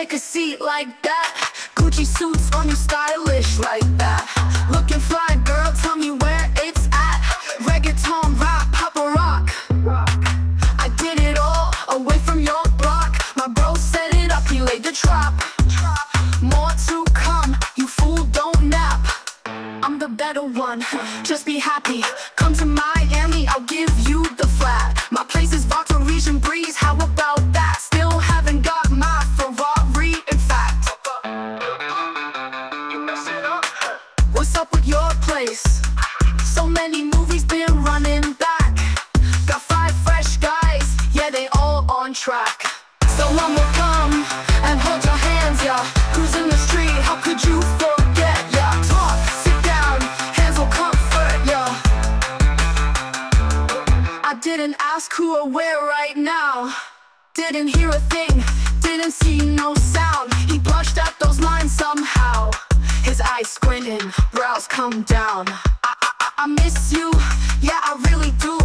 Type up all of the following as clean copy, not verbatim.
take a seat like that. Gucci suits on you, stylish like that. Looking fly, girl, tell me where it's at. Reggaeton, rap, papa rock. I did it all away from your block. My bro set it up, he laid the trap. More to come, you fool, don't nap. I'm the better one, just be happy. Come to Miami, I'll give you the flat. My place is Volkswagen breeze, how about that? Still haven't got my Ferrari, in fact. You mess it up. What's up with your place? So many movies been running back. Got 5 fresh guys, yeah, they all on track. Someone will come and hold your hands, yeah. Cruising the street, how could you forget, yeah? Talk, sit down, hands will comfort, yeah. I didn't ask who or where right now. Didn't hear a thing, didn't see no sound. He blushed at those lines somehow. His eyes squinting, brows come down. I miss you, yeah, I really do.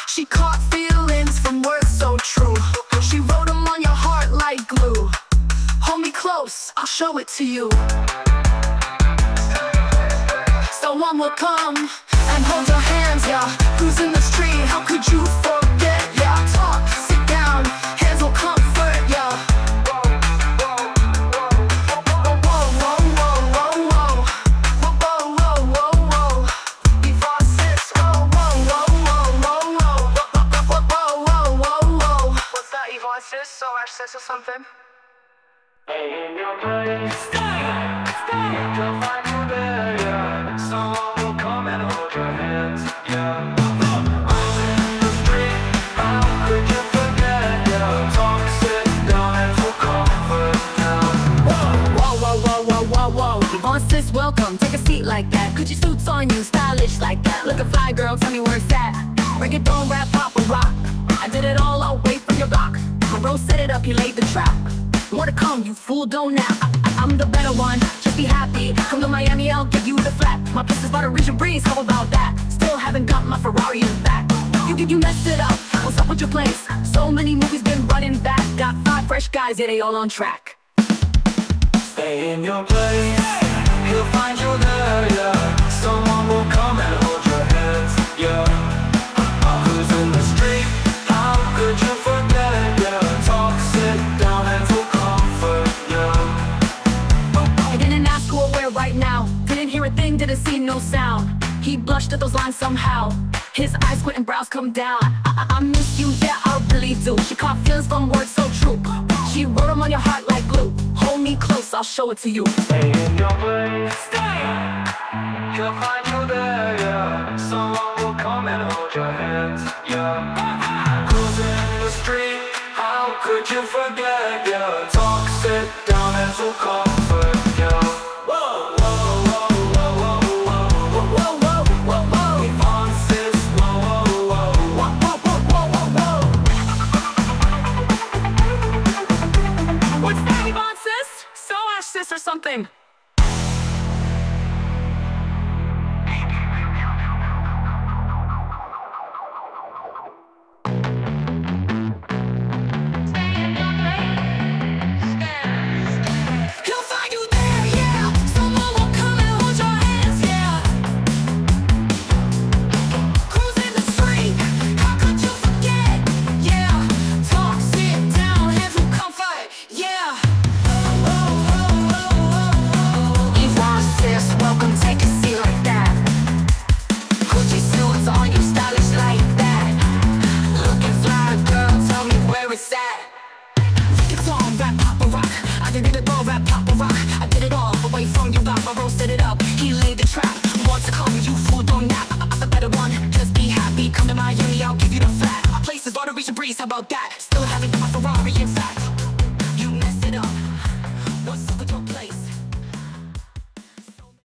She caught feelings from words so true. She wrote them on your heart like glue. Hold me close, I'll show it to you. Someone will come and hold your hands, yeah. Who's in the street, how could you forget, yeah? Talk, sit down, hands will comfort, yeah. Or something. Stay in your place. Stay. You'll find you there, yeah. Someone will come and hold your hands, yeah. Who's in the street? How could you forget, yeah? Talk, sit down, and feel comfort, yeah. Whoa. Yvonne sis, welcome. Take a seat like that. Gucci suits on you, stylish like that. Look a fly, girl, tell me where it's at. Reggaeton, rap, pop, and rock. I did it all away from your block. My bro set it up, he laid the trap. More to come, you fool, don't nap. I'm the better one, just be happy. Come to Miami, I'll give you the flat. My place is Volkswagen breeze, how about that? Still haven't got my Ferrari in back. You messed it up, what's up with your place? So many movies been running back. Got 5 fresh guys, yeah, they all on track. Stay in your place. He'll find you there, yeah. Someone will come and hold your hands, yeah. Who's in the street? How could you forget, yeah? Talk, sit down, and feel comfort, yeah. I didn't ask who or where right now. Didn't hear a thing, didn't see no sound. He blushed at those lines somehow. His eyes squint and brows come down. I miss you, yeah, I really do. She caught feelings from words so true. She wrote them on your heart like glue. Hold me close, I'll show it to you. Stay in your place. Stay. He'll find you there, yeah. Someone will come and hold your hands, yeah. Who's in the street? How could you forget, yeah? Talk, sit down, and feel comfort, yeah. Whoa. Yvonne sis, whoa. What's that, Yvonne sis? So Ash sis or something.